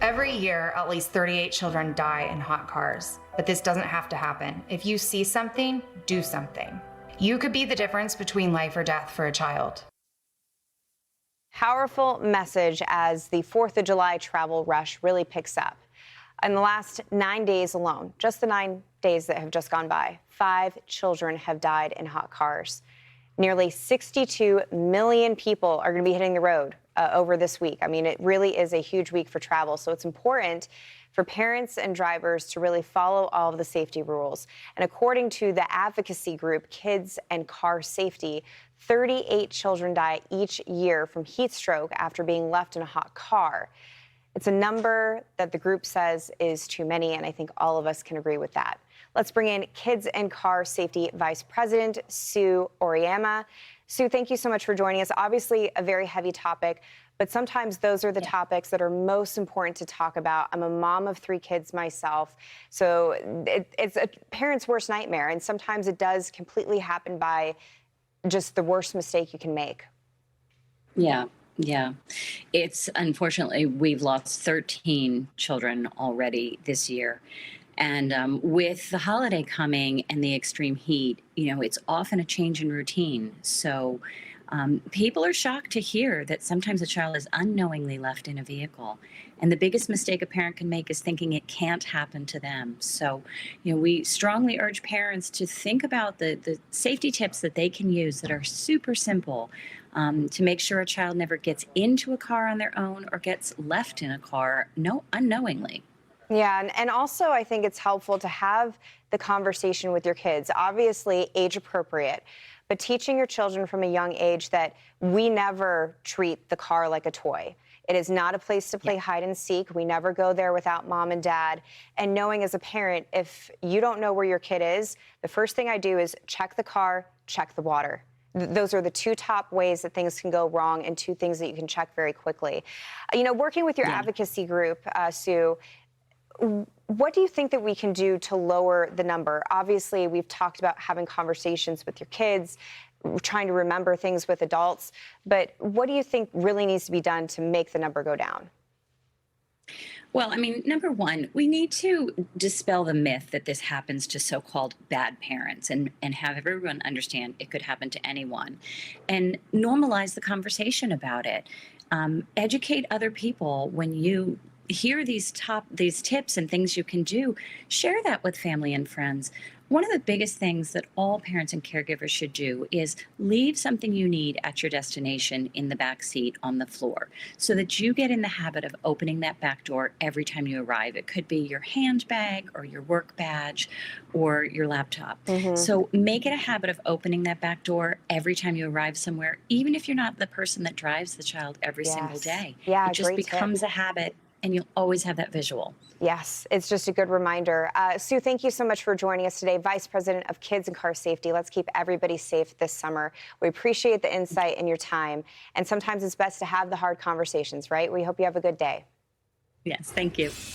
Every year, at least 38 children die in hot cars, but this doesn't have to happen. If you see something, do something. You could be the difference between life or death for a child. Powerful message as the 4th of July travel rush really picks up. In the last 9 days alone, just the 9 days that have just gone by, 5 children have died in hot cars. Nearly 62 million people are going to be hitting the road over this week. I mean, it really is a huge week for travel, so it's important for parents and drivers to really follow all of the safety rules. And according to the advocacy group Kids and Car Safety, 38 children die each year from heat stroke after being left in a hot car. It's a number that the group says is too many, and I think all of us can agree with that. Let's bring in Kids and Car Safety Vice President Sue Auriemma. Sue, thank you so much for joining us. Obviously, a very heavy topic, but sometimes those are the topics that are most important to talk about. I'm a mom of 3 kids myself, so it's a parent's worst nightmare, and sometimes it does completely happen by just the worst mistake you can make. Yeah, yeah. It's unfortunately, we've lost 13 children already this year. And with the holiday coming and the extreme heat, it's often a change in routine. So people are shocked to hear that sometimes a child is unknowingly left in a vehicle. And the biggest mistake a parent can make is thinking it can't happen to them. So, we strongly urge parents to think about the safety tips that they can use that are super simple to make sure a child never gets into a car on their own or gets left in a car unknowingly. Yeah, and also I think it's helpful to have the conversation with your kids, obviously age appropriate, but teaching your children from a young age that we never treat the car like a toy. It is not a place to play hide and seek. We never go there without mom and dad. And knowing as a parent, if you don't know where your kid is, the first thing I do is check the car, check the water. Those are the 2 top ways that things can go wrong and 2 things that you can check very quickly. Working with your advocacy group, Sue, what do you think that we can do to lower the number? Obviously, we've talked about having conversations with your kids, trying to remember things with adults, but what do you think really needs to be done to make the number go down? Well, I mean, number one, we need to dispel the myth that this happens to so-called bad parents and have everyone understand it could happen to anyone and normalize the conversation about it. Educate other people when you hear these tips and things you can do. Share that with family and friends. One of the biggest things that all parents and caregivers should do is leave something you need at your destination in the back seat on the floor so that you get in the habit of opening that back door every time you arrive. It could be your handbag or your work badge or your laptop. So make it a habit of opening that back door every time you arrive somewhere, even if you're not the person that drives the child every single day. Yeah, it just great becomes tip. a habit, and you'll always have that visual. Yes, it's just a good reminder. Sue, thank you so much for joining us today, Vice President of Kids and Car Safety. Let's keep everybody safe this summer. We appreciate the insight and your time. And sometimes it's best to have the hard conversations, right? We hope you have a good day. Yes, thank you.